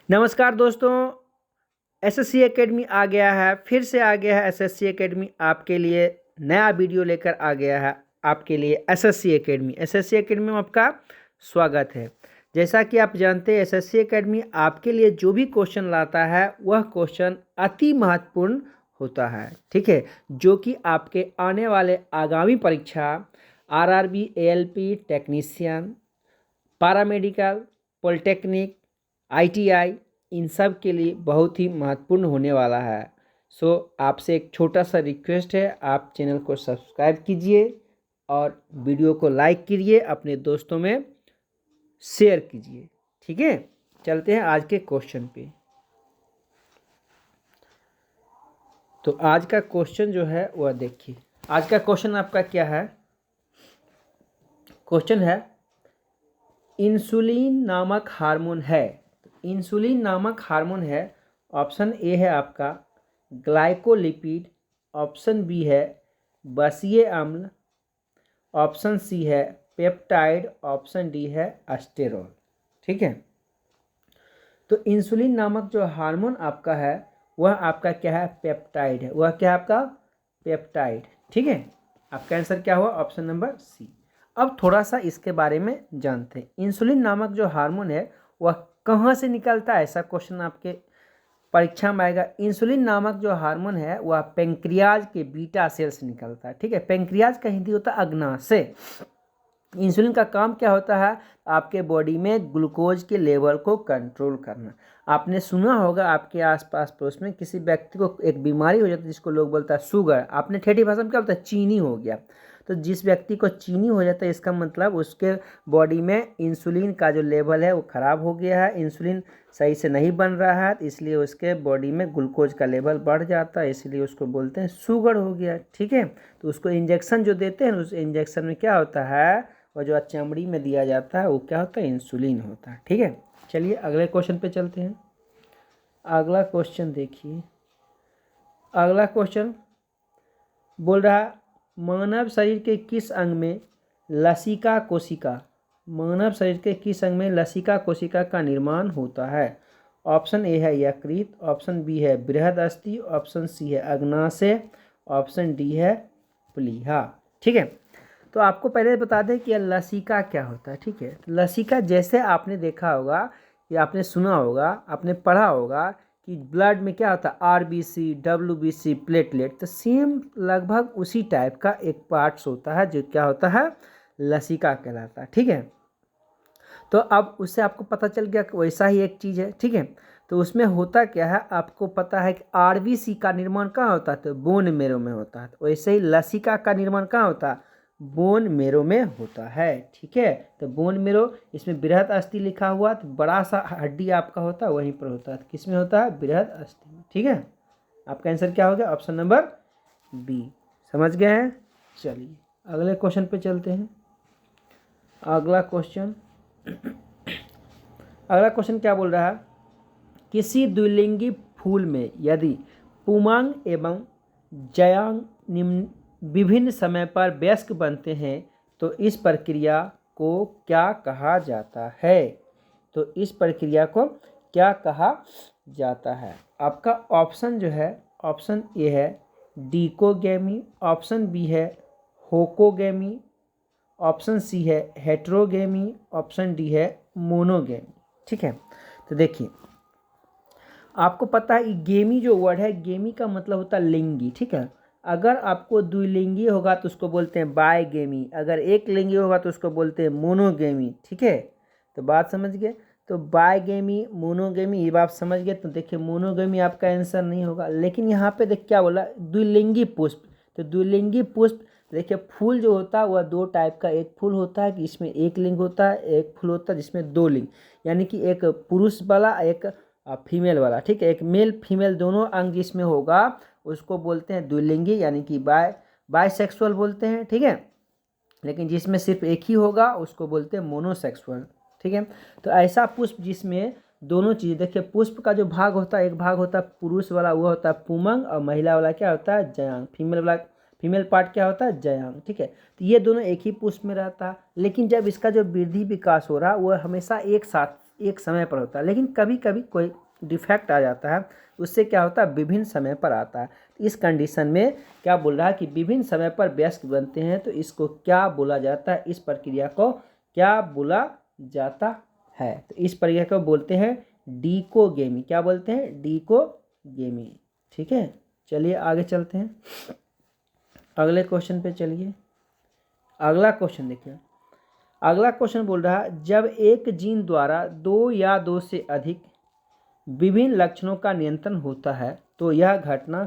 नमस्कार दोस्तों, SSC academy आ गया है। फिर से आ गया है एसएससी एकेडमी आपके लिए नया वीडियो लेकर आ गया है आपके लिए एसएससी एकेडमी में आपका स्वागत है। जैसा कि आप जानते हैं, एसएससी एकेडमी आपके लिए जो भी क्वेश्चन लाता है वह क्वेश्चन अति महत्वपूर्ण होता है, ठीक है, जो कि आपके आने वाले आगामी परीक्षा RRB, ALP, technician, paramedical, polytechnic, ITI, इन सब के लिए बहुत ही महत्वपूर्ण होने वाला है। आपसे एक छोटा सा रिक्वेस्ट है, आप चैनल को सब्सक्राइब कीजिए और वीडियो को लाइक कीजिए, अपने दोस्तों में शेयर कीजिए। ठीक है, चलते हैं आज के क्वेश्चन पे। तो आज का क्वेश्चन जो है वह देखिए। आज का क्वेश्चन आपका क्या है? क्वेश्चन है, इंसुलिन नामक हार्मोन है। इंसुलिन नामक हार्मोन है। ऑप्शन ए है आपका ग्लाइकोलिपिड, ऑप्शन बी है बसीय अम्ल, ऑप्शन सी है पेप्टाइड, ऑप्शन डी है स्टेरॉल। ठीक है, तो इंसुलिन नामक जो हार्मोन आपका है वह आपका क्या है? पेप्टाइड है। वह क्या है आपका? पेप्टाइड। ठीक है, आपका आंसर क्या हुआ? Option number C. अब थोड़ा सा इसके बारे में जानते हैं। इंसुलिन नामक जो हार्मोन है वह कहाँ से निकलता है? ऐसा क्वेश्चन आपके परीक्षा में आएगा। इंसुलिन नामक जो हार्मोन है वह पेंक्रियाज के बीटा सेल से निकलता है। ठीक है, पेंक्रियाज का हिंदी होता है अग्नाशय। इंसुलिन का काम क्या होता है? आपके बॉडी में ग्लूकोज के लेवल को कंट्रोल करना। आपने सुना होगा आपके आसपास पड़ोस में किसी व्यक्ति को एक बीमारी हो जाती है जिसको लोग बोलता है शुगर। आपने ठेठी भाषा में क्या बोलता है? चीनी हो गया। तो जिस व्यक्ति को चीनी हो जाता है इसका मतलब उसके बॉडी में इंसुलिन का जो लेवल है वो ख़राब हो गया है, इंसुलिन सही से नहीं बन रहा है, इसलिए उसके बॉडी में ग्लूकोज का लेवल बढ़ जाता है, इसलिए उसको बोलते हैं शुगर हो गया। ठीक है, तो उसको इंजेक्शन जो देते हैं उस इंजेक्शन में क्या होता है? और जो चमड़ी में दिया जाता है वो क्या होता है? इंसुलिन होता है। ठीक है, चलिए अगले क्वेश्चन पे चलते हैं। अगला क्वेश्चन देखिए। अगला क्वेश्चन बोल रहा है, मानव शरीर के किस अंग में लसिका कोशिका मानव शरीर के किस अंग में लसिका कोशिका का निर्माण होता है? ऑप्शन ए है यकृत, ऑप्शन बी है बृहद अस्थि, ऑप्शन सी है अग्नाशय, ऑप्शन डी है प्लीहा। ठीक है, तो आपको पहले बता दें कि लसिका क्या होता है। ठीक है, लसिका जैसे आपने देखा होगा या आपने सुना होगा, आपने पढ़ा होगा कि ब्लड में क्या होता है? RBC, WBC, platelet. तो सेम लगभग उसी टाइप का एक पार्ट्स होता है जो क्या होता है? लसिका कहलाता है। ठीक है, तो अब उससे आपको पता चल गया कि वैसा ही एक चीज़ है। ठीक है, तो उसमें होता क्या है आपको पता है कि आरबीसी का निर्माण कहाँ होता है? तो बोन मेरो में होता है। तो वैसे ही लसिका का निर्माण कहाँ होता है? बोन मेरो में होता है। ठीक है, तो बोन मेरो, इसमें बृहद अस्थि लिखा हुआ, तो बड़ा सा हड्डी आपका होता है वहीं पर होता है। किस में होता है? बृहद अस्थि में। ठीक है, आपका आंसर क्या हो गया? Option number B. समझ गए हैं? चलिए अगले क्वेश्चन पे चलते हैं। अगला क्वेश्चन क्या बोल रहा है? किसी द्विलिंगी फूल में यदि पुमांग एवं जयांग निम्न विभिन्न समय पर वयस्क बनते हैं तो इस प्रक्रिया को क्या कहा जाता है? तो इस प्रक्रिया को क्या कहा जाता है? आपका ऑप्शन जो है, ऑप्शन ए है डिकोगेमी, ऑप्शन बी है होकोगेमी, ऑप्शन सी है हेट्रोगेमी, ऑप्शन डी है मोनोगेमी। ठीक है, तो देखिए आपको पता है गेमी जो वर्ड है, गेमी का मतलब होता है लिंगी। ठीक है, अगर आपको द्विलिंगी होगा तो उसको बोलते हैं बायगेमी, अगर एक लिंगी होगा तो उसको बोलते हैं मोनोगेमी। ठीक है, तो बात समझ गए? तो बायगेमी, मोनोगेमी, ये बात समझ गए? तो देखिए मोनोगेमी आपका आंसर नहीं होगा, लेकिन यहाँ पे देख क्या बोला? द्विलिंगी पुष्प। तो द्विलिंगी पुष्प देखिए, फूल जो होता है वह दो टाइप का, एक फूल होता है कि इसमें एक लिंग होता है, एक फूल होता है जिसमें दो लिंग, यानी कि एक पुरुष वाला एक फीमेल वाला। ठीक है, एक मेल फीमेल दोनों अंग जिसमें होगा उसको बोलते हैं द्विलिंगी, यानी कि बायसेक्सुअल बोलते हैं। ठीक है, लेकिन जिसमें सिर्फ एक ही होगा उसको बोलते हैं मोनोसेक्सुअल। ठीक है, तो ऐसा पुष्प जिसमें दोनों चीज़, देखिए पुष्प का जो भाग होता है, एक भाग होता है पुरुष वाला वो होता है पुमंग, और महिला वाला क्या होता है? जयांग। फीमेल पार्ट क्या होता है? जयांग। ठीक है, तो ये दोनों एक ही पुष्प में रहता है, लेकिन जब इसका जो वृद्धि विकास हो रहा है वो हमेशा एक साथ एक समय पर होता है, लेकिन कभी कभी कोई डिफेक्ट आ जाता है, उससे क्या होता है विभिन्न समय पर आता है। इस कंडीशन में क्या बोल रहा है कि विभिन्न समय पर वयस्क बनते हैं, तो इसको क्या बोला जाता है, इस प्रक्रिया को क्या बोला जाता है? तो इस प्रक्रिया को बोलते हैं डीकोगेमी। क्या बोलते हैं? डीकोगेमी। ठीक है, चलिए आगे चलते हैं, अगले क्वेश्चन पे चलिए। अगला क्वेश्चन देखिए, अगला क्वेश्चन बोल रहा है जब एक जीन द्वारा दो या दो से अधिक विभिन्न लक्षणों का नियंत्रण होता है तो यह घटना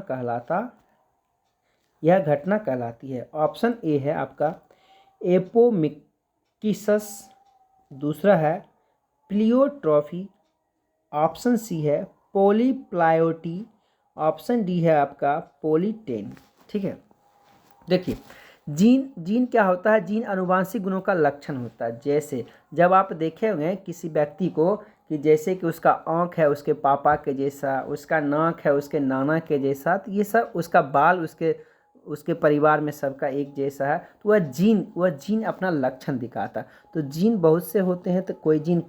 कहलाती है। ऑप्शन ए है आपका एपोमिक्सिस, दूसरा है प्लियोट्रॉफी, ऑप्शन सी है पॉलीप्लायोटी, ऑप्शन डी है आपका पॉलीटेन। ठीक है, देखिए जीन क्या होता है? जीन आनुवांशिक गुणों का लक्षण होता है। जैसे जब आप देखे होंगे किसी व्यक्ति को कि जैसे कि उसका आँख है उसके पापा के जैसा, उसका नाक है उसके नाना के जैसा, तो ये सब उसका बाल उसके परिवार में सबका एक जैसा है, तो वह जीन अपना लक्षण दिखाता है। तो जीन बहुत से होते हैं, तो कोई जीन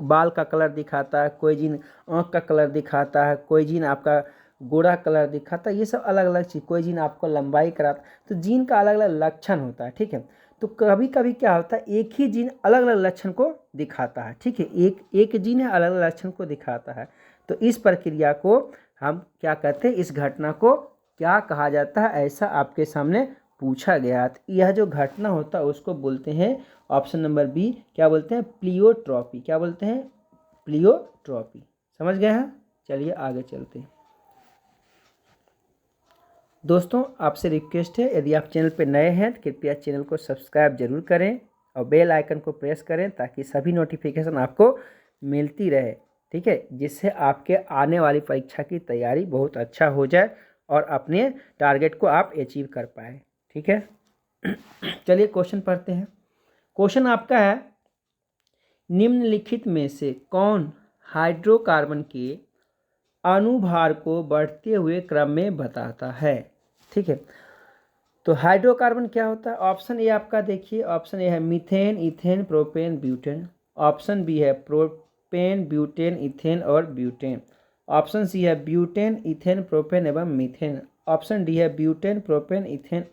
बाल का कलर दिखाता है, कोई जीन आँख का कलर दिखाता है, कोई जीन आपका गोरा कलर दिखाता है, ये सब अलग अलग चीज़, कोई जीन आपको लंबाई कराता, तो जीन का अलग अलग लक्षण होता है। ठीक है, तो कभी कभी क्या होता है एक ही जीन अलग अलग लक्षण को दिखाता है। ठीक है, एक जीन है अलग अलग लक्षण को दिखाता है, तो इस प्रक्रिया को हम क्या कहते हैं, इस घटना को क्या कहा जाता है, ऐसा आपके सामने पूछा गया। तो यह जो घटना होता है उसको बोलते हैं, ऑप्शन नंबर बी, क्या बोलते हैं? प्लियोट्रॉपी। क्या बोलते हैं? प्लियोट्रॉपी। समझ गए हैं? चलिए आगे चलते हैं। दोस्तों आपसे रिक्वेस्ट है, यदि आप चैनल पर नए हैं तो कृपया चैनल को सब्सक्राइब जरूर करें और बेल आइकन को प्रेस करें ताकि सभी नोटिफिकेशन आपको मिलती रहे। ठीक है, जिससे आपके आने वाली परीक्षा की तैयारी बहुत अच्छा हो जाए और अपने टारगेट को आप अचीव कर पाए। ठीक है, चलिए क्वेश्चन पढ़ते हैं। क्वेश्चन आपका है निम्नलिखित में से कौन हाइड्रोकार्बन के अणुभार को बढ़ते हुए क्रम में बताता है? ठीक है, तो हाइड्रोकार्बन क्या होता है? ऑप्शन ए आपका देखिए, ऑप्शन ए है methane, ethane, propane, butane, option B है प्रोपेन, ब्यूटेन, इथेन और ब्यूटेन, ऑप्शन सी है ब्यूटेन, इथेन, प्रोपेन एवं मीथेन, ऑप्शन डी है ब्यूटेन, प्रोपेन, इथेन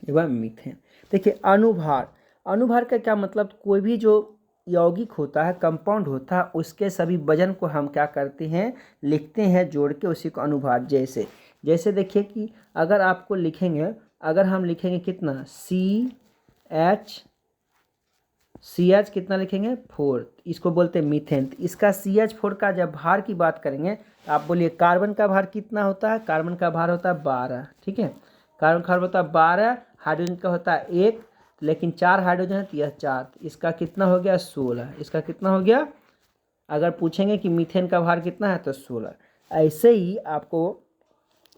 एवं मीथेन। देखिए अणुभार का क्या मतलब? कोई भी जो यौगिक होता है, कंपाउंड होता है, उसके सभी वजन को हम क्या करते हैं, लिखते हैं जोड़ के, उसी को अणुभार। जैसे देखिए कि अगर आपको लिखेंगे, अगर हम लिखेंगे कितना CH कितना लिखेंगे 4, इसको बोलते हैं मीथेन। तो इसका CH4 का जब भार की बात करेंगे तो आप बोलिए कार्बन का भार कितना होता है? कार्बन का भार होता है 12। ठीक है, कार्बन का भार होता है 12, हाइड्रोजन का होता है 1, लेकिन 4 हाइड्रोजन है तो यह 4, इसका कितना हो गया 16, इसका कितना हो गया? अगर पूछेंगे कि मीथेन का भार कितना है तो 16। ऐसे ही आपको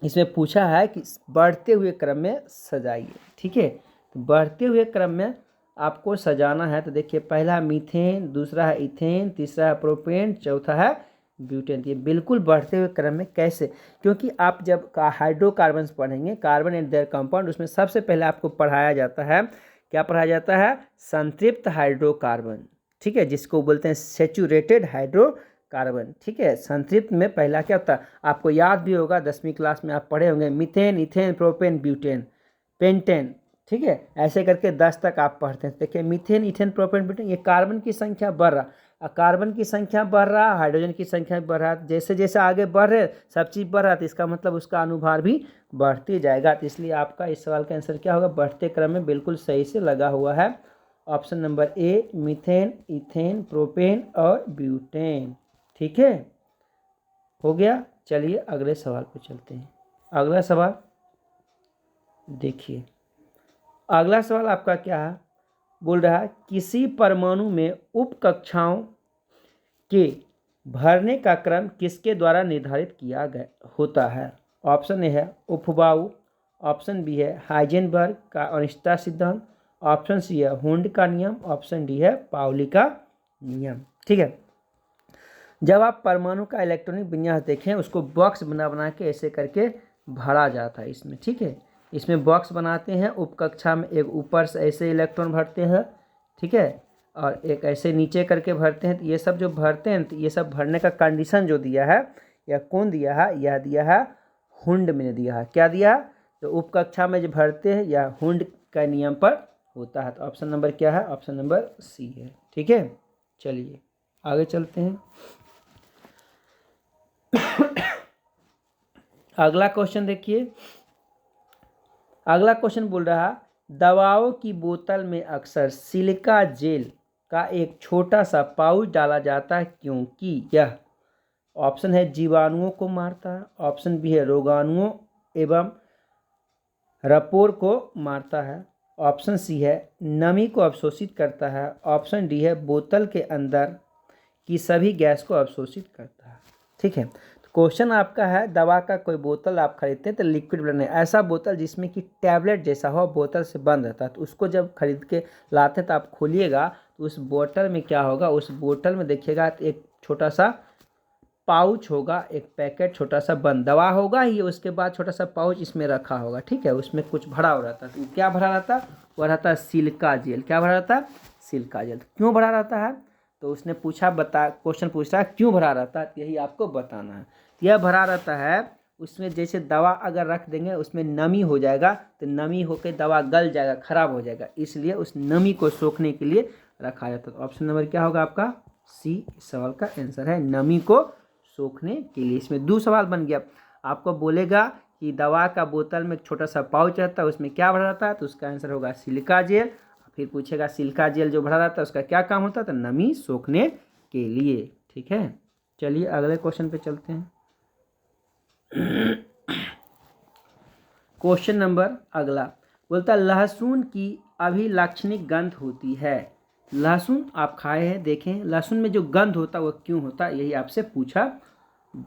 इसमें पूछा है कि बढ़ते हुए क्रम में सजाइए। ठीक है, तो बढ़ते हुए क्रम में आपको सजाना है, तो देखिए पहला मीथेन, दूसरा है इथेन, तीसरा है प्रोपेन, चौथा है ब्यूटेन। ये बिल्कुल बढ़ते हुए क्रम में कैसे? क्योंकि आप जब हाइड्रोकार्बन पढ़ेंगे, कार्बन एंड देयर कंपाउंड, उसमें सबसे पहले आपको पढ़ाया जाता है, क्या पढ़ाया जाता है? संतृप्त हाइड्रोकार्बन। ठीक है, जिसको बोलते हैं सैचुरेटेड हाइड्रोकार्बन। ठीक है, संतृप्त में पहला क्या होता है? आपको याद भी होगा 10वीं क्लास में आप पढ़े होंगे, methane, ethane, propane, butane, pentane. ठीक है, ऐसे करके 10 तक आप पढ़ते हैं। देखिए मीथेन, इथेन, प्रोपेन, ब्यूटेन, ये कार्बन की संख्या बढ़ रहा, कार्बन की संख्या बढ़ रहा, हाइड्रोजन की संख्या भी बढ़ रहा, जैसे जैसे आगे बढ़ रहे सब चीज़ बढ़ रहा, तो इसका मतलब उसका अणुभार भी बढ़ती जाएगा। तो इसलिए आपका इस सवाल का आंसर क्या होगा? बढ़ते क्रम में बिल्कुल सही से लगा हुआ है, option number A, methane, ethane, propane और ब्यूटेन। ठीक है, हो गया। चलिए अगले सवाल पर चलते हैं। अगला सवाल देखिए, अगला सवाल आपका क्या है? बोल रहा है किसी परमाणु में उप कक्षाओं के भरने का क्रम किसके द्वारा निर्धारित किया गया होता है? ऑप्शन ए है उफबाऊ, ऑप्शन बी है हाइजेनबर्ग का अनिश्चितता सिद्धांत, ऑप्शन सी है हुंड का नियम, ऑप्शन डी है पाउली का नियम। ठीक है, जब आप परमाणु का इलेक्ट्रॉनिक विन्यास देखें, उसको बॉक्स बना के ऐसे करके भरा जाता है इसमें। ठीक है, इसमें बॉक्स बनाते हैं, उपकक्षा में एक ऊपर से ऐसे इलेक्ट्रॉन भरते हैं। ठीक है, और एक ऐसे नीचे करके भरते हैं। तो ये सब जो भरते हैं तो ये सब भरने का कंडीशन जो दिया है, यह कौन दिया है, यह दिया है हुंड में दिया है। क्या दिया है, तो उपकक्षा में जो भरते हैं यह हुंड का नियम पर होता है। तो ऑप्शन नंबर क्या है, ऑप्शन नंबर सी है। ठीक है, चलिए आगे चलते हैं। अगला क्वेश्चन देखिए। अगला क्वेश्चन बोल रहा है दवाओं की बोतल में अक्सर सिलिका जेल का एक छोटा सा पाउच डाला जाता है क्योंकि यह, ऑप्शन है जीवाणुओं को मारता है, ऑप्शन बी है रोगाणुओं एवं रपोर को मारता है, ऑप्शन सी है नमी को अवशोषित करता है, ऑप्शन डी है बोतल के अंदर की सभी गैस को अवशोषित करता है। ठीक है, तो क्वेश्चन आपका है दवा का कोई बोतल आप खरीदते हैं तो लिक्विड ब्लेंडर, ऐसा बोतल जिसमें कि टैबलेट जैसा हो, बोतल से बंद रहता है, तो उसको जब खरीद के लाते हैं तो आप खोलिएगा तो उस बोतल में क्या होगा, उस बोतल में देखिएगा तो एक छोटा सा पाउच होगा, एक पैकेट छोटा सा बंद, दवा होगा ही, उसके बाद छोटा सा पाउच इसमें रखा होगा। ठीक है, उसमें कुछ भरा हो रहता है, तो क्या भरा रहता है, वह रहता है सिलिका जेल। क्या भरा रहता है, सिलिका जेल। क्यों भरा रहता है, तो उसने पूछा, बता, क्वेश्चन पूछा है क्यों भरा रहता है, यही आपको बताना है। यह भरा रहता है उसमें, जैसे दवा अगर रख देंगे उसमें नमी हो जाएगा तो नमी होकर दवा गल जाएगा, खराब हो जाएगा, इसलिए उस नमी को सोखने के लिए रखा जाता है। तो ऑप्शन नंबर क्या होगा आपका, सी सवाल का आंसर है, नमी को सोखने के लिए। इसमें दो सवाल बन गया, आपको बोलेगा कि दवा का बोतल में एक छोटा सा पाउच रहता है उसमें क्या भरा रहता है, तो उसका आंसर होगा सिलिका जेल। फिर पूछेगा सिलिका जेल जो भरा रहता है उसका क्या काम होता है, तो नमी सोखने के लिए। ठीक है, चलिए अगले क्वेश्चन पे चलते हैं। क्वेश्चन नंबर अगला बोलता है लहसुन की अभिलाक्षणिक गंध होती है। लहसुन आप खाए हैं, देखें, लहसुन में जो गंध होता है वह क्यों होता है, यही आपसे पूछा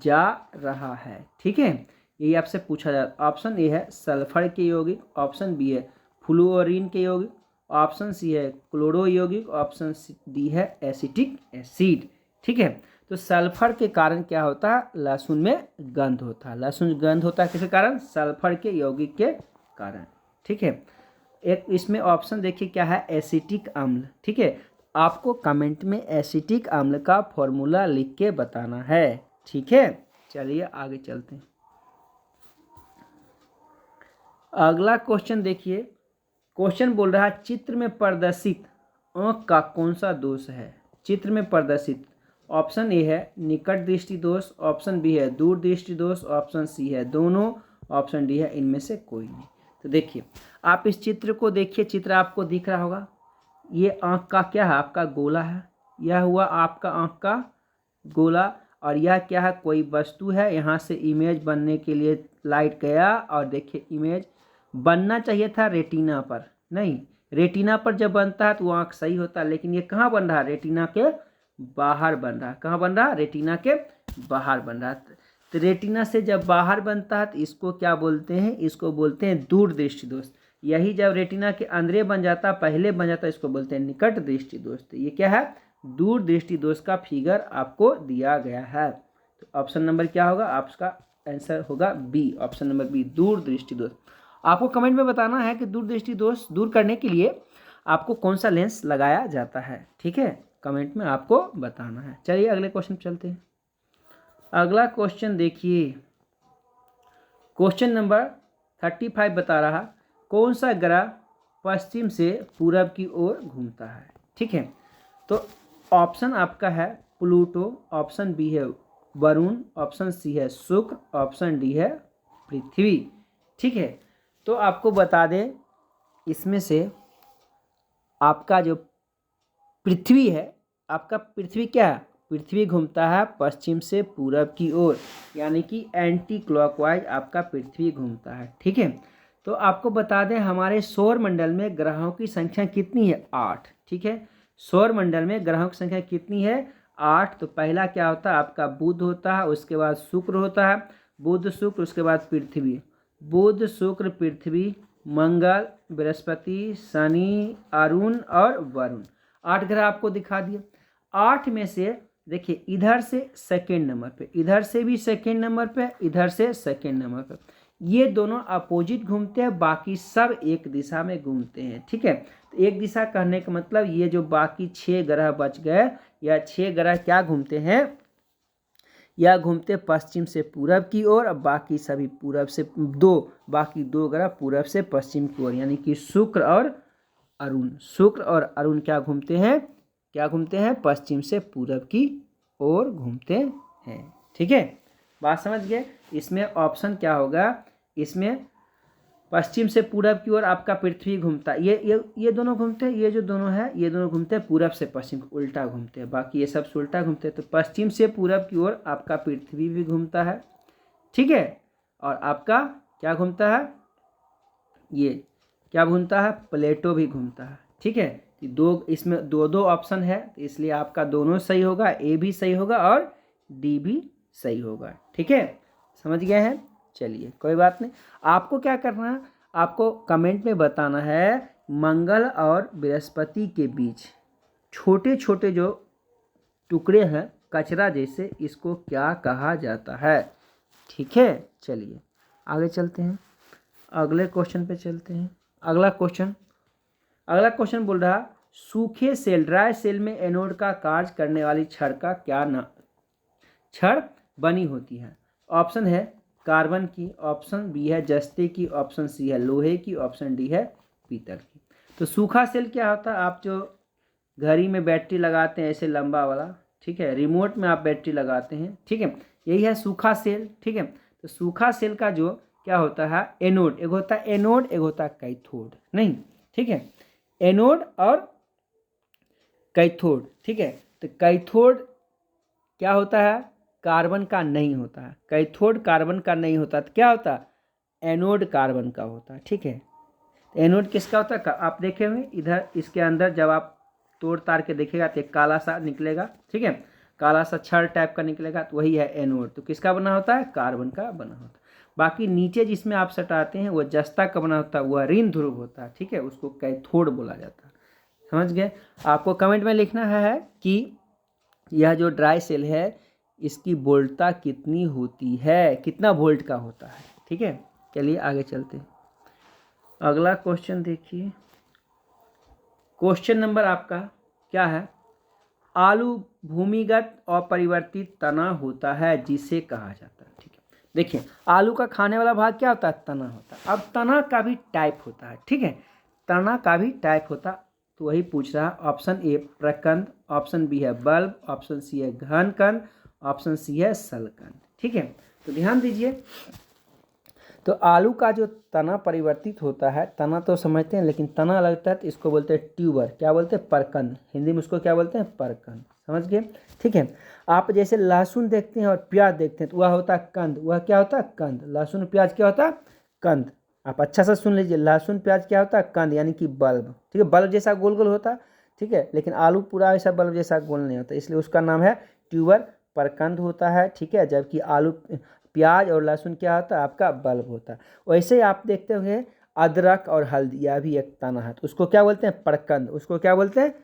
जा रहा है। ठीक है, यही आपसे पूछा जा रहा है। ऑप्शन ए है सल्फर के यौगिक, ऑप्शन बी है फ्लूओरीन के यौगिक, ऑप्शन सी है क्लोरो यौगिक, ऑप्शन डी है एसिटिक एसिड। ठीक है, तो सल्फर के कारण क्या होता है, लहसुन में गंध होता है। लहसुन गंध होता है किसके कारण, सल्फर के यौगिक के कारण। ठीक है, एक इसमें ऑप्शन देखिए क्या है, एसिटिक अम्ल। ठीक है, आपको कमेंट में एसिटिक अम्ल का फॉर्मूला लिख के बताना है। ठीक है, चलिए आगे चलते हैं। अगला क्वेश्चन देखिए। क्वेश्चन बोल रहा है चित्र में प्रदर्शित आँख का कौन सा दोष है। चित्र में प्रदर्शित, ऑप्शन ए है निकट दृष्टि दोष, ऑप्शन बी है दूर दृष्टि दोष, ऑप्शन सी है दोनों, ऑप्शन डी है इनमें से कोई नहीं। तो देखिए आप इस चित्र को देखिए, चित्र आपको दिख रहा होगा, ये आँख का क्या है, आपका गोला है, यह हुआ आपका आँख का गोला, और यह क्या है, कोई वस्तु है, यहाँ से इमेज बनने के लिए लाइट गया, और देखिए इमेज बनना चाहिए था रेटिना पर, नहीं, रेटिना पर जब बनता है तो वो आँख सही होता है, लेकिन ये कहाँ बन रहा है, रेटिना के बाहर बन रहा है। कहाँ बन रहा है, रेटिना के बाहर बन रहा है। तो रेटिना से जब बाहर बनता है तो इसको क्या बोलते हैं, इसको बोलते हैं दूर दृष्टि दोष। यही जब रेटिना के अंदर बन जाता है, पहले बन जाता है, इसको बोलते हैं निकट दृष्टि दोष। तो ये क्या है, दूर दृष्टि दोष का फिगर आपको दिया गया है। तो ऑप्शन नंबर क्या होगा, आपका आंसर होगा बी, ऑप्शन नंबर बी, दूर दृष्टि दोष। आपको कमेंट में बताना है कि दूर दृष्टि दोष दूर करने के लिए आपको कौन सा लेंस लगाया जाता है। ठीक है, कमेंट में आपको बताना है। चलिए अगले क्वेश्चन चलते हैं। अगला क्वेश्चन देखिए, क्वेश्चन नंबर 35 बता रहा कौन सा ग्रह पश्चिम से पूरब की ओर घूमता है। ठीक है, तो ऑप्शन आपका है प्लूटो, ऑप्शन बी है वरुण, ऑप्शन सी है शुक्र, ऑप्शन डी है पृथ्वी। ठीक है, तो आपको बता दें इसमें से आपका जो पृथ्वी है, आपका पृथ्वी क्या है, पृथ्वी घूमता है पश्चिम से पूरब की ओर, यानी कि एंटी क्लॉकवाइज आपका पृथ्वी घूमता है। ठीक है, तो आपको बता दें हमारे सौर मंडल में ग्रहों की संख्या कितनी है, 8। ठीक है, सौर मंडल में ग्रहों की संख्या कितनी है, 8। तो पहला क्या होता है, आपका बुध होता है, उसके बाद शुक्र होता है, बुध शुक्र, उसके बाद पृथ्वी, बुध शुक्र पृथ्वी, मंगल, बृहस्पति, शनि, अरुण और वरुण। 8 ग्रह आपको दिखा दिया। 8 में से देखिए इधर से सेकेंड नंबर पे, इधर से भी सेकेंड नंबर पे, इधर से सेकेंड नंबर पे, ये दोनों अपोजिट घूमते हैं, बाकी सब एक दिशा में घूमते हैं। ठीक है, तो एक दिशा कहने का मतलब ये जो बाकी 6 ग्रह बच गए, या 6 ग्रह क्या घूमते हैं, या घूमते पश्चिम से पूरब की ओर, और बाकी सभी पूरब से बाकी 2 ग्रह पूरब से पश्चिम की ओर, यानी कि शुक्र और अरुण क्या घूमते हैं, पश्चिम से पूरब की ओर घूमते हैं। ठीक है, बात समझ गए। इसमें ऑप्शन क्या होगा, इसमें पश्चिम से पूरब की ओर आपका पृथ्वी घूमता है, ये दोनों घूमते हैं, ये जो दोनों है ये दोनों घूमते हैं पूरब से पश्चिम, उल्टा घूमते हैं, बाकी ये सब उल्टा घूमते हैं। तो पश्चिम से पूरब की ओर आपका पृथ्वी भी घूमता है। ठीक है, और आपका क्या घूमता है, ये क्या घूमता है, प्लेटो भी घूमता है। ठीक है, इसमें दो ऑप्शन है, तो इसलिए आपका दोनों सही होगा, ए भी सही होगा और डी भी सही होगा। ठीक है, समझ गए हैं। चलिए कोई बात नहीं, आपको क्या करना है, आपको कमेंट में बताना है मंगल और बृहस्पति के बीच छोटे छोटे जो टुकड़े हैं कचरा जैसे, इसको क्या कहा जाता है। ठीक है, चलिए आगे चलते हैं, अगले क्वेश्चन पे चलते हैं। अगला क्वेश्चन बोल रहा, सूखे सेल ड्राई सेल में एनोड का कार्य करने वाली छड़ का क्या नाम, छड़ बनी होती है। ऑप्शन है कार्बन की, ऑप्शन बी है जस्ते की, ऑप्शन सी है लोहे की, ऑप्शन डी है पीतल की। तो सूखा सेल क्या होता है, आप जो घड़ी में बैटरी लगाते हैं ऐसे लंबा वाला, ठीक है, रिमोट में आप बैटरी लगाते हैं, ठीक है, यही है सूखा सेल। ठीक है, तो सूखा सेल का जो क्या होता है, एनोड, एक होता है एनोड, एक होता है कैथोड, नहीं, ठीक है, एनोड और कैथोड। ठीक है, तो कैथोड क्या होता है, कार्बन का नहीं होता है, कैथोड कार्बन का नहीं होता, तो क्या होता है, एनोड कार्बन का होता है। ठीक है, एनोड किसका होता है, आप देखे होंगे इधर इसके अंदर जब आप तोड़ तार के देखेगा तो एक काला सा निकलेगा, ठीक है, काला सा छड़ टाइप का निकलेगा, तो वही है एनोड। तो किसका बना होता है, कार्बन का बना होता है। बाकी नीचे जिसमें आप सटाते हैं वो जस्ता का बना होता है, वह ऋण ध्रुव होता है। ठीक है, उसको कैथोड बोला जाता है। समझ गए। आपको कमेंट में लिखना है कि यह जो ड्राई सेल है इसकी वोल्टता कितनी होती है, कितना वोल्ट का होता है। ठीक है, चलिए आगे चलते हैं। अगला क्वेश्चन देखिए, क्वेश्चन नंबर आपका क्या है, आलू भूमिगत अपरिवर्तित तना होता है जिसे कहा जाता है। ठीक है, देखिए आलू का खाने वाला भाग क्या होता है, तना होता है। अब तना का भी टाइप होता है, ठीक है, तना का भी टाइप होता है, तो वही पूछ रहा है। ऑप्शन ए प्रकंद, ऑप्शन बी है बल्ब, ऑप्शन सी है घन कंद, ऑप्शन सी है सलकंद। ठीक है, तो ध्यान दीजिए, तो आलू का जो तना परिवर्तित होता है, तना तो समझते हैं, लेकिन तना लगता है तो इसको बोलते हैं ट्यूबर, क्या बोलते हैं, परकंद, हिंदी में उसको क्या बोलते हैं, परकंद। समझ गए। ठीक है, आप जैसे लहसुन देखते हैं और प्याज देखते हैं तो वह होता है कंद, वह क्या होता है, कंद। लहसुन प्याज क्या होता है, कंद। आप अच्छा सा सुन लीजिए, लहसुन प्याज क्या होता है, कंद, यानी कि बल्ब। ठीक है, बल्ब जैसा गोल गोल होता है, ठीक है, लेकिन आलू पूरा ऐसा बल्ब जैसा गोल नहीं होता, इसलिए उसका नाम है ट्यूबर, परकंद होता है। ठीक है, जबकि आलू प्याज और लहसुन क्या होता है, आपका बल्ब होता है। वैसे ही आप देखते होंगे अदरक और हल्दी, यह भी एक तना है, तो उसको क्या बोलते हैं, परकंद, उसको क्या बोलते हैं,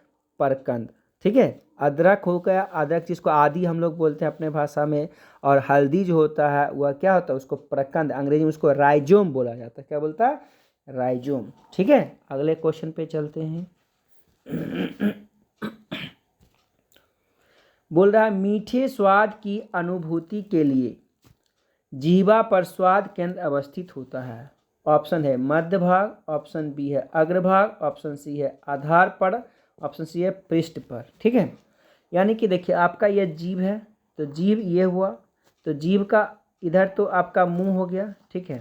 परकंद। ठीक है, अदरक हो गया, अदरक जिसको आदि हम लोग बोलते हैं अपने भाषा में, और हल्दी जो होता है वह क्या होता है, उसको परकंद, अंग्रेजी में उसको राइजोम बोला जाता है। क्या बोलता है, राइजोम। ठीक है, अगले क्वेश्चन पे चलते हैं। बोल रहा है मीठे स्वाद की अनुभूति के लिए जीवा पर स्वाद केंद्र अवस्थित होता है। ऑप्शन है मध्य भाग, ऑप्शन बी है अग्रभाग, ऑप्शन सी है आधार पर, ऑप्शन सी है पृष्ठ पर। ठीक है, यानी कि देखिए आपका यह जीभ है, तो जीभ ये हुआ, तो जीभ का इधर तो आपका मुंह हो गया, ठीक है,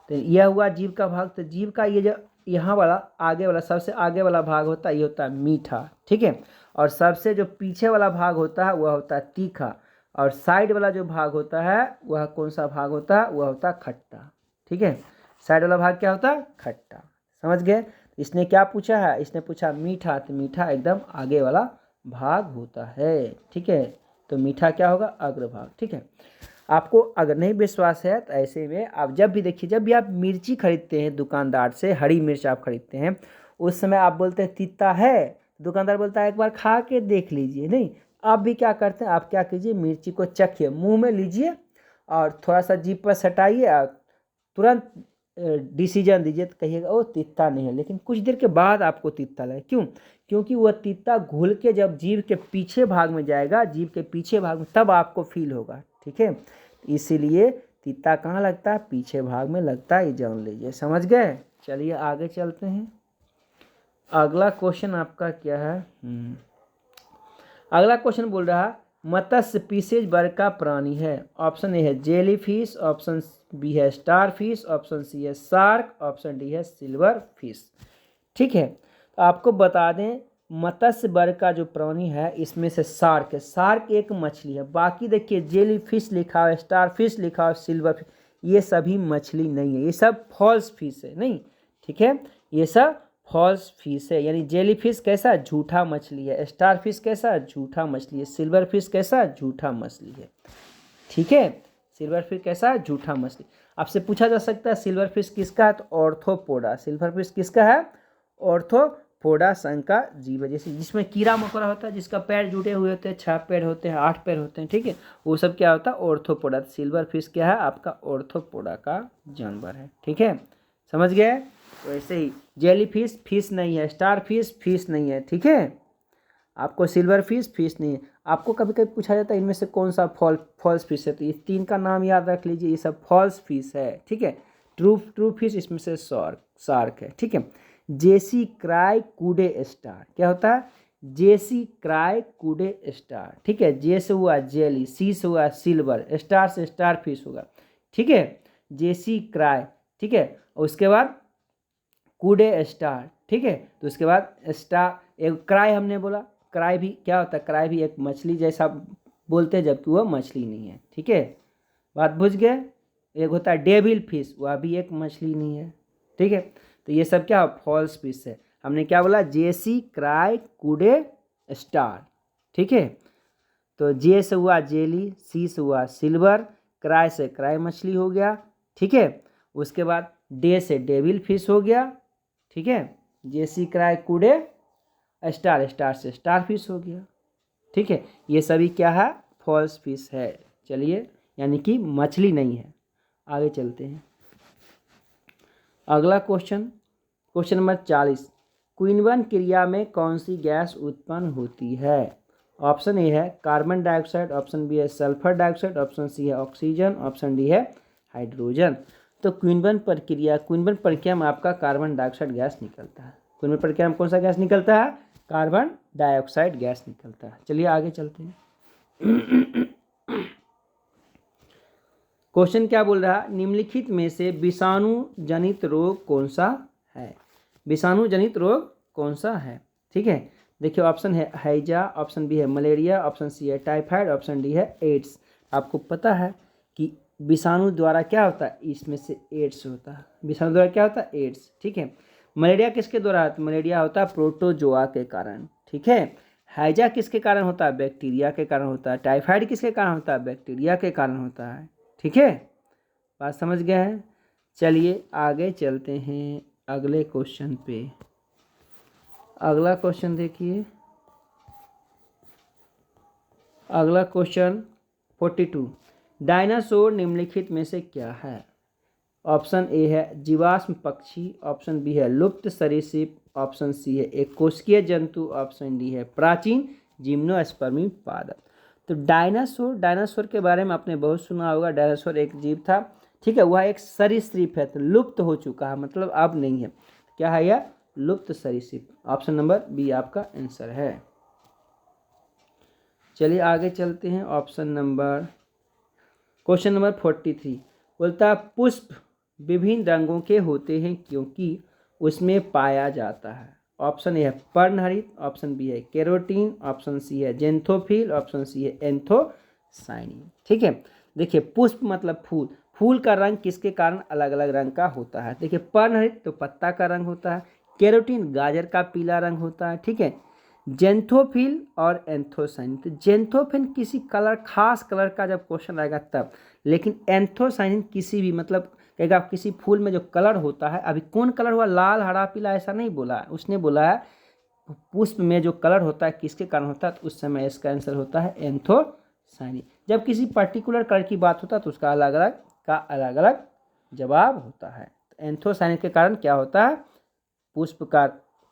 तो यह हुआ जीभ का भाग। तो जीभ का ये जो यहाँ वाला आगे वाला, सबसे आगे वाला भाग होता है, ये होता है मीठा। ठीक है, और सबसे जो पीछे वाला भाग होता है वह होता है तीखा, और साइड वाला जो भाग होता है वह कौन सा भाग होता है, वह होता है खट्टा। ठीक है, साइड वाला भाग क्या होता है, खट्टा। समझ गए। इसने क्या पूछा है, इसने पूछा मीठा, तो मीठा एकदम आगे वाला भाग होता है। ठीक है, तो मीठा क्या होगा, अग्रभाग। ठीक है, आपको अगर नहीं विश्वास है तो ऐसे में आप जब भी देखिए, जब भी आप मिर्ची खरीदते हैं दुकानदार से, हरी मिर्च आप खरीदते हैं, उस समय आप बोलते हैं तीता है, दुकानदार बोलता है एक बार खा के देख लीजिए। नहीं, आप भी क्या करते हैं, आप क्या कीजिए, मिर्ची को चखिए, मुंह में लीजिए और थोड़ा सा जीभ पर सटाइए और तुरंत डिसीजन दीजिए तो कहिएगा ओ तीता नहीं है, लेकिन कुछ देर के बाद आपको तीता लगे। क्यों? क्योंकि वह तीता घुल के जब जीभ के पीछे भाग में जाएगा, जीभ के पीछे भाग में, तब आपको फील होगा। ठीक है, इसीलिए तीता कहाँ लगता है? पीछे भाग में लगता है, ये जान लीजिए। समझ गए? चलिए आगे चलते हैं। अगला क्वेश्चन आपका क्या है? अगला क्वेश्चन बोल रहा है मत्स्य स्पीसीज वर्ग का प्राणी है। ऑप्शन ए है जेली फिश, ऑप्शन बी है स्टार फिश, ऑप्शन सी है शार्क, ऑप्शन डी है सिल्वर फिश। ठीक है, तो आपको बता दें मत्स्य वर्ग का जो प्राणी है इसमें से शार्क है। शार्क एक मछली है। बाकी देखिए जेली फिश लिखा है, स्टार फिश लिखा है, सिल्वर फिश, ये सभी मछली नहीं है, ये सब फॉल्स फिश है। नहीं, ठीक है, ये सब फॉल्स फिश है। यानी जेली फिश कैसा? झूठा मछली है। स्टार फिश कैसा? झूठा मछली है। सिल्वर फिश कैसा? झूठा मछली है। ठीक है, सिल्वर फिश कैसा? झूठा मछली। आपसे पूछा जा सकता है सिल्वर फिश किसका है? तो ऑर्थोपोडा। सिल्वर फिश किसका है? ऑर्थोपोडा संघ का जीव है। जैसे जिसमें कीड़ा मकोड़ा होता है, जिसका पैर जुड़े हुए होते हैं, 6 पैर होते हैं, 8 पैर होते हैं, ठीक है, वो सब क्या होता है? ऑर्थोपोडा। सिल्वर फिश क्या है? आपका ऑर्थोपोडा का जानवर है। ठीक है, समझ गए? वैसे ही जेली फिश फिश नहीं है, स्टार फिश फिश नहीं है। ठीक है, आपको सिल्वर फिश फिश नहीं है। आपको कभी कभी पूछा जाता है इनमें से कौन सा फॉल्स फिश है, तो ये 3 का नाम याद रख लीजिए, ये सब फॉल्स फिश है। ठीक है, ट्रू फिश इसमें से शार्क है। ठीक है, जेसी क्राई कूडे स्टार क्या होता है? जेसी क्राई कूडे स्टार। ठीक है, जे से हुआ जेली, सी से हुआ सिल्वर, स्टार से स्टार फिश होगा। ठीक है, जेसी क्राई। ठीक है, और उसके बाद कूडे स्टार। ठीक है, तो उसके बाद स्टार, एक क्राई हमने बोला, क्राई भी क्या होता है? क्राई भी एक मछली जैसा बोलते हैं, जबकि वह मछली नहीं है। ठीक है, बात बुझ गए? एक होता है डेविल फिश, वह भी एक मछली नहीं है। ठीक है, तो ये सब क्या फॉल्स फिश है। हमने क्या बोला? जेसी क्राई कूडे स्टार। ठीक है, तो जे से हुआ जेली, सी से हुआ सिल्वर, क्राई से क्राई मछली हो गया। ठीक है, उसके बाद डे से डेविल फिश हो गया। ठीक है, जेसी क्राई कूडे स्टार, स्टार से स्टार फिश हो गया। ठीक है, ये सभी क्या है? फॉल्स फिश है। चलिए, यानी कि मछली नहीं है। आगे चलते हैं। अगला क्वेश्चन, क्वेश्चन नंबर 40। क्विनबन क्रिया में कौन सी गैस उत्पन्न होती है? ऑप्शन ए है कार्बन डाइऑक्साइड, ऑप्शन बी है सल्फर डाइऑक्साइड, ऑप्शन सी है ऑक्सीजन, ऑप्शन डी है हाइड्रोजन। तो क्विनबन प्रक्रिया में आपका कार्बन डाइऑक्साइड गैस निकलता है। क्विनबन प्रक्रिया में कौन सा गैस निकलता है? कार्बन डाइऑक्साइड गैस निकलता है। चलिए आगे चलते हैं। क्वेश्चन क्या बोल रहा है? निम्नलिखित में से विषाणु जनित रोग कौन सा है? विषाणु जनित रोग कौन सा है? ठीक है, देखिए ऑप्शन है हैजा, ऑप्शन बी है मलेरिया, ऑप्शन सी है टाइफाइड, ऑप्शन डी है एड्स। आपको पता है कि विषाणु द्वारा क्या होता है? इसमें से एड्स होता है। विषाणु द्वारा क्या होता है? एड्स। ठीक है, मलेरिया किसके द्वारा? तो मलेरिया होता है प्रोटोजोआ के कारण। ठीक है, हैजा किसके कारण होता है? बैक्टीरिया के कारण होता है। टाइफाइड किसके कारण होता है? बैक्टीरिया के कारण होता है। ठीक है, बात समझ गए हैं? चलिए आगे चलते हैं अगले क्वेश्चन पे। अगला क्वेश्चन देखिए, अगला क्वेश्चन 42। डायनासोर निम्नलिखित में से क्या है? ऑप्शन ए है जीवाश्म पक्षी, ऑप्शन बी है लुप्त सरीसृप, ऑप्शन सी है एक कोशिकीय जंतु, ऑप्शन डी है प्राचीन जिम्नोस्पर्मी पादप। तो डायनासोर के बारे में आपने बहुत सुना होगा। डायनासोर एक जीव था। ठीक है, वह एक सरीसृप है, तो लुप्त हो चुका है, मतलब अब नहीं है। क्या है यह? लुप्त सरीसृप। ऑप्शन नंबर बी आपका आंसर है। चलिए आगे चलते हैं। ऑप्शन नंबर, क्वेश्चन नंबर 43 बोलता है पुष्प विभिन्न रंगों के होते हैं क्योंकि उसमें पाया जाता है। ऑप्शन ए है पर्णहरित, ऑप्शन बी है केरोटीन, ऑप्शन सी है जेंथोफिल, ऑप्शन सी है एंथोसाइनिन। ठीक है, देखिए पुष्प मतलब फूल, फूल का रंग किसके कारण अलग अलग रंग का होता है? देखिए पर्णहरित तो पत्ता का रंग होता है, केरोटीन गाजर का पीला रंग होता है। ठीक है, जेंथोफिल और एंथोसाइनिन, तो जेंथोफिल किसी कलर, खास कलर का जब क्वेश्चन आएगा तब, लेकिन एंथोसाइनिन किसी भी, मतलब कहेगा किसी फूल में जो कलर होता है, अभी कौन कलर हुआ, लाल हरा पीला, ऐसा नहीं बोला है उसने, बोला है पुष्प में जो कलर होता है किसके कारण होता है, तो उस समय इसका आंसर होता है एंथोसाइनिन। जब किसी पर्टिकुलर कलर की बात होता है तो उसका अलग अलग जवाब होता है। तो एंथोसायनिन के कारण क्या होता है, पुष्प का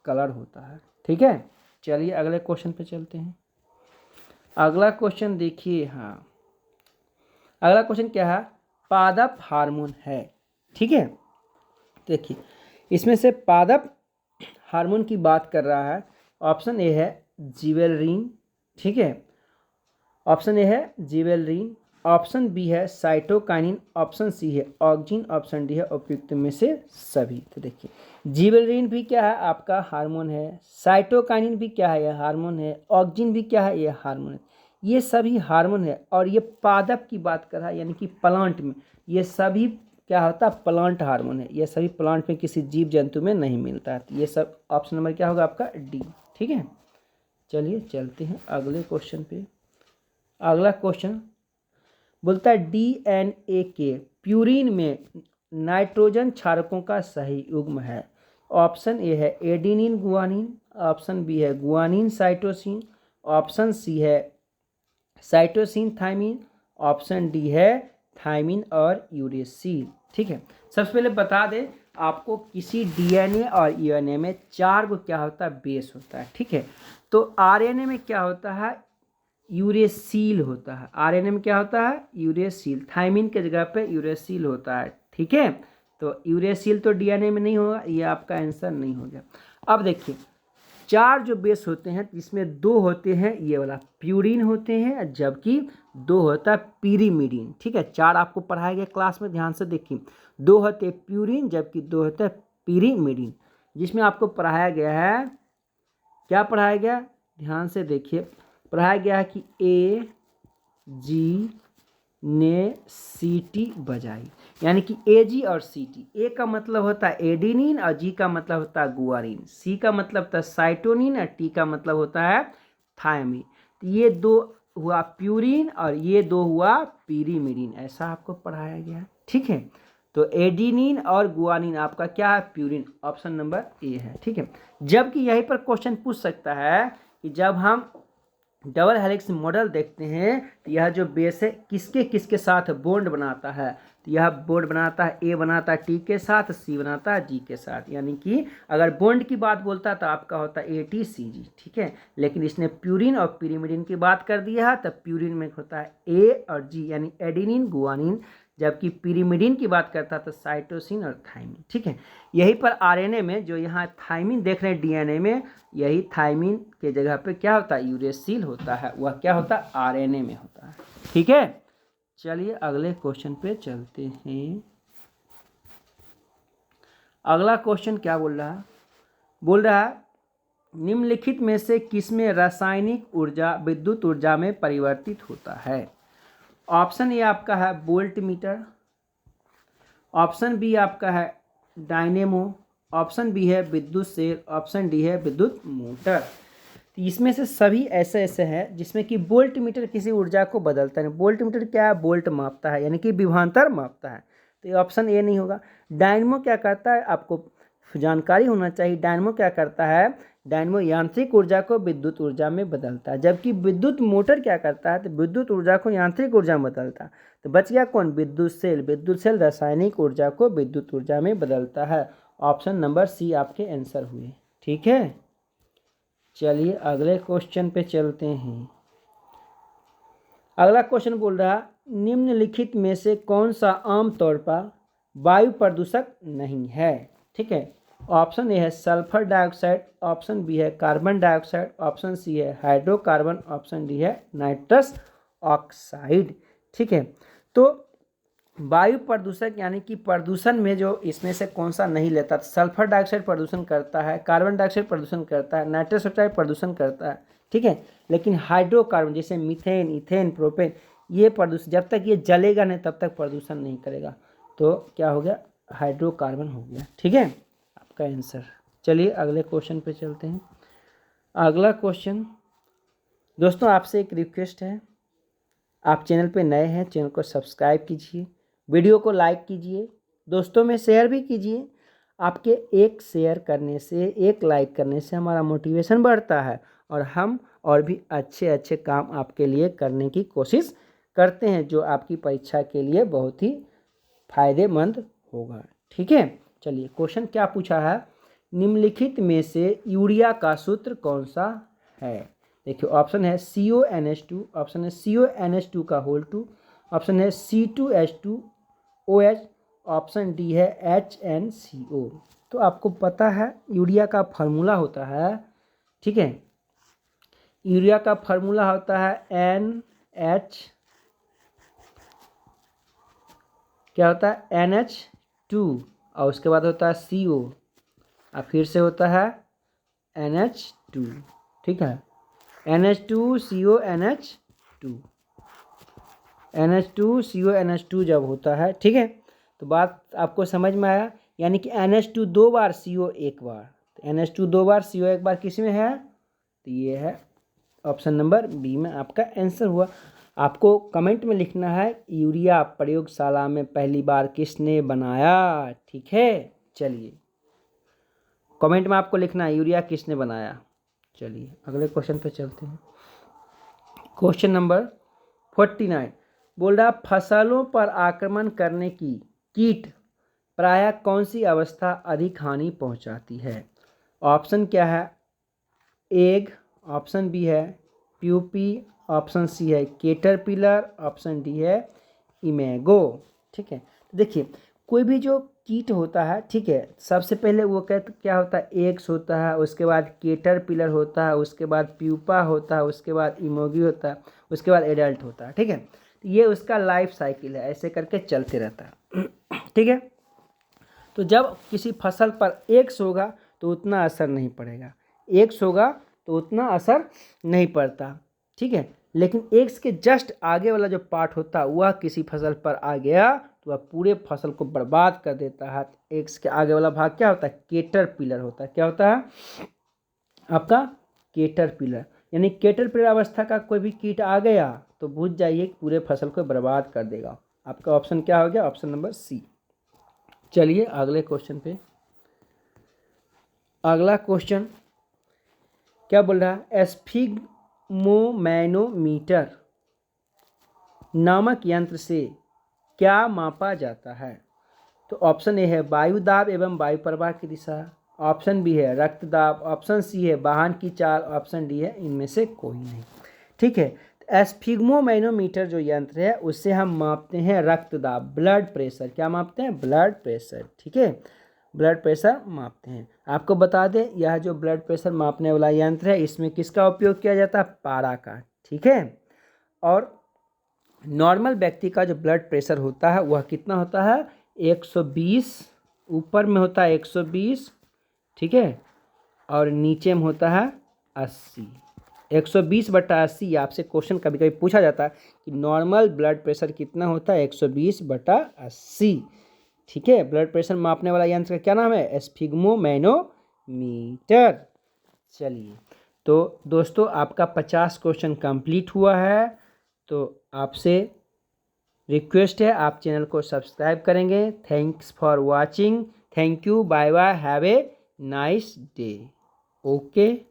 कलर होता है। ठीक है, चलिए अगले क्वेश्चन पे चलते हैं। अगला क्वेश्चन देखिए, हाँ अगला क्वेश्चन क्या है, पादप हार्मोन है। ठीक है, देखिए इसमें से पादप हार्मोन की बात कर रहा है। ऑप्शन ए है जिबेरेलिन, ठीक है, ऑप्शन ए है जिबेरेलिन, ऑप्शन बी है साइटोकाइनिन, ऑप्शन सी है ऑक्सिन, ऑप्शन डी है उपयुक्त में से सभी। तो देखिए जिबेरेलिन भी क्या है, आपका हार्मोन है, साइटोकाइनिन भी क्या है, यह हार्मोन है, ऑक्सिन भी क्या है, यह हार्मोन है। ये सभी हार्मोन है और ये पादप की बात कर रहा है, यानी कि प्लांट में ये सभी क्या होता है, प्लांट हार्मोन है। ये सभी प्लांट में, किसी जीव जंतु में नहीं मिलता है। तो ये सब ऑप्शन नंबर क्या होगा आपका, डी। ठीक है, चलिए चलते हैं अगले क्वेश्चन पे। अगला क्वेश्चन बोलता है डीएनए के प्यूरिन में नाइट्रोजन क्षारकों का सही युग्म है। ऑप्शन ए है एडेनिन गुआनिन, ऑप्शन बी है गुआनिन साइटोसिन, ऑप्शन सी है साइटोसिन थाइमिन, ऑप्शन डी है थाइमिन और यूरेसिल। ठीक है, सबसे पहले बता दें आपको, किसी डीएनए और यूएनए में 4 गो क्या होता है, बेस होता है। ठीक है, तो आरएनए में क्या होता है, यूरेसिल होता है। आरएनए में क्या होता है, यूरेसिल। थाइमिन के जगह पे यूरेसिल होता है। ठीक है, तो यूरेसिल तो डीएनए में नहीं होगा, ये आपका आंसर नहीं हो गया। अब देखिए 4 जो बेस होते हैं, इसमें 2 होते हैं ये वाला प्यूरिन होते हैं, जबकि 2 होता है पीरीमिडीन। ठीक है, 4 आपको पढ़ाया गया क्लास में, ध्यान से देखिए। 2 होते हैं प्यूरिन, जबकि 2 होता है पीरीमिडीन। जिसमें आपको पढ़ाया गया है, क्या पढ़ाया गया, ध्यान से देखिए, पढ़ाया गया है कि ए जी ने सी टी बजाई, यानी कि ए जी और सी टी। ए का मतलब होता है एडेनिन और जी का मतलब होता है गुआनिन, सी का मतलब होता है साइटोनिन और टी का मतलब होता है थायमिन। तो ये 2 हुआ प्यूरिन और ये 2 हुआ पीरीमिडीन, ऐसा आपको पढ़ाया गया है। ठीक है, तो एडेनिन और गुआनिन आपका क्या है, प्यूरिन। ऑप्शन नंबर ए है। ठीक है, जबकि यहीं पर क्वेश्चन पूछ सकता है कि जब हम डबल हेलिक्स मॉडल देखते हैं तो यह जो बेस है किसके किसके साथ बॉन्ड बनाता है, तो यह बॉन्ड बनाता है, ए बनाता है टी के साथ, सी बनाता है जी के साथ। यानी कि अगर बॉन्ड की बात बोलता है तो आपका होता है ए टी सी जी। ठीक है, लेकिन इसने प्यूरिन और पीरीमिडीन की बात कर दिया है, तब प्यूरिन में होता है ए और जी, यानी एडेनिन गुआनिन, जबकि पीरीमिडीन की बात करता है तो साइटोसिन और थाइमिन। ठीक है, यहीं पर आरएनए में जो यहाँ थाइमिन देख रहे हैं डीएनए में, यही थाइमिन के जगह पे क्या होता है, यूरेसिल होता है, वह क्या होता है, आरएनए में होता है। ठीक है, चलिए अगले क्वेश्चन पे चलते हैं। अगला क्वेश्चन क्या बोल रहा है निम्नलिखित में से किसमें रासायनिक ऊर्जा विद्युत ऊर्जा में परिवर्तित होता है। ऑप्शन ए आपका है वोल्ट मीटर, ऑप्शन बी आपका है डायनेमो, ऑप्शन बी है विद्युत सेल, ऑप्शन डी है विद्युत मोटर। तो इसमें से सभी ऐसे ऐसे हैं जिसमें कि वोल्ट मीटर किसी ऊर्जा को बदलता है। वोल्ट मीटर क्या है, वोल्ट मापता है, यानी कि विभवांतर मापता है, तो ये ऑप्शन ए नहीं होगा। डायनेमो क्या करता है, आपको जानकारी होना चाहिए। डायनेमो क्या करता है, डायनेमो यांत्रिक ऊर्जा को विद्युत ऊर्जा में बदलता है, जबकि विद्युत मोटर क्या करता है, तो विद्युत ऊर्जा को यांत्रिक ऊर्जा में बदलता है। तो बच गया कौन, विद्युत सेल। विद्युत सेल रासायनिक ऊर्जा को विद्युत ऊर्जा में बदलता है। ऑप्शन नंबर सी आपके आंसर हुए। ठीक है, चलिए अगले क्वेश्चन पे चलते हैं। अगला क्वेश्चन बोल रहा है निम्नलिखित में से कौन सा आमतौर पर वायु प्रदूषक नहीं है। ठीक है, ऑप्शन ए है सल्फर डाइऑक्साइड, ऑप्शन बी है कार्बन डाइऑक्साइड, ऑप्शन सी है हाइड्रोकार्बन, ऑप्शन डी है नाइट्रस ऑक्साइड। ठीक है, तो वायु प्रदूषक यानी कि प्रदूषण में जो इसमें से कौन सा नहीं लेता, सल्फर डाइऑक्साइड प्रदूषण करता है, कार्बन डाइऑक्साइड प्रदूषण करता है, नाइट्रस ऑक्साइड प्रदूषण करता है। ठीक है, लेकिन हाइड्रोकार्बन जैसे मीथेन, इथेन, प्रोपेन, ये प्रदूषण जब तक ये जलेगा नहीं तब तक प्रदूषण नहीं करेगा। तो क्या हो गया, हाइड्रोकार्बन हो गया। ठीक है, आपका आंसर। चलिए अगले क्वेश्चन पे चलते हैं। अगला क्वेश्चन दोस्तों, आपसे एक रिक्वेस्ट है, आप चैनल पे नए हैं, चैनल को सब्सक्राइब कीजिए, वीडियो को लाइक कीजिए, दोस्तों में शेयर भी कीजिए। आपके एक शेयर करने से, एक लाइक करने से हमारा मोटिवेशन बढ़ता है और हम और भी अच्छे अच्छे काम आपके लिए करने की कोशिश करते हैं, जो आपकी परीक्षा के लिए बहुत ही फायदेमंद होगा। ठीक है, चलिए क्वेश्चन क्या पूछा है, निम्नलिखित में से यूरिया का सूत्र कौन सा है। देखिए ऑप्शन है CONH2, ऑप्शन है CONH2 का होल 2, ऑप्शन है C2H2OH, ऑप्शन डी है HNCO। तो आपको पता है यूरिया का फार्मूला होता है, ठीक है, यूरिया का फार्मूला होता है NH, क्या होता है NH2, और उसके बाद होता है CO, और फिर से होता है NH2। ठीक है, NH2CO NH2, NH2CO NH2 जब होता है, ठीक है, तो बात आपको समझ में आया। यानी कि NH2 दो बार, CO एक बार, तो NH2 दो बार, CO एक बार किस में है, तो ये है ऑप्शन नंबर बी में आपका आंसर हुआ। आपको कमेंट में लिखना है यूरिया प्रयोगशाला में पहली बार किसने बनाया। ठीक है, चलिए कमेंट में आपको लिखना है यूरिया किसने बनाया। चलिए अगले क्वेश्चन पे चलते हैं। क्वेश्चन नंबर 49 बोल रहा फसलों पर आक्रमण करने की कीट प्रायः कौन सी अवस्था अधिक हानि पहुंचाती है। ऑप्शन क्या है, एग, ऑप्शन बी है प्यूपी, ऑप्शन सी है केटरपिलर, ऑप्शन डी है इमेगो। ठीक है, तो देखिए कोई भी जो कीट होता है, ठीक है, सबसे पहले वो क्या होता है, एग्स होता है, उसके बाद केटरपिलर होता है, उसके बाद प्यूपा होता है, उसके बाद इमोगी होता है, उसके बाद एडल्ट होता है। ठीक है, तो ये उसका लाइफ साइकिल है, ऐसे करके चलते रहता है। ठीक है, तो जब किसी फसल पर एग्स होगा तो उतना असर नहीं पड़ेगा, एग्स होगा तो उतना असर नहीं पड़ता। ठीक है, लेकिन एग्स के जस्ट आगे वाला जो पार्ट होता है वह किसी फसल पर आ गया तो वह पूरे फसल को बर्बाद कर देता है। एग्स के आगे वाला भाग क्या होता है, केटरपिलर होता है। क्या होता है आपका, केटरपिलर। यानी केटरपिलर अवस्था का कोई भी कीट आ गया तो बुझ जाइए पूरे फसल को बर्बाद कर देगा। आपका ऑप्शन क्या हो गया, ऑप्शन नंबर सी। चलिए अगले क्वेश्चन पे, अगला क्वेश्चन क्या बोल रहा है, एस्फिग्मोमैनोमीटर नामक यंत्र से क्या मापा जाता है। तो ऑप्शन ए है वायु दाब एवं वायु प्रवाह की दिशा, ऑप्शन बी है रक्त दाब, ऑप्शन सी है वाहन की चाल, ऑप्शन डी है इनमें से कोई नहीं। ठीक है, एस्फिग्मोमैनोमीटर जो यंत्र है उससे हम मापते हैं रक्त दाब, ब्लड प्रेशर। क्या मापते हैं, ब्लड प्रेशर। ठीक है, ब्लड प्रेशर मापते हैं। आपको बता दें यह जो ब्लड प्रेशर मापने वाला यंत्र है इसमें किसका उपयोग किया जाता है, पारा का। ठीक है, और नॉर्मल व्यक्ति का जो ब्लड प्रेशर होता है वह कितना होता है, 120, ऊपर में होता है 120, ठीक है, और नीचे में होता है 80। 120/80 आपसे क्वेश्चन कभी कभी पूछा जाता है कि नॉर्मल ब्लड प्रेशर कितना होता है, 120/80। ठीक है, ब्लड प्रेशर मापने वाला यंत्र का क्या नाम है, एस्फिग्मोमैनोमीटर। चलिए तो दोस्तों आपका 50 क्वेश्चन कंप्लीट हुआ है। तो आपसे रिक्वेस्ट है आप चैनल को सब्सक्राइब करेंगे। Thanks for watching, thank you, bye bye, have a nice day. Okay.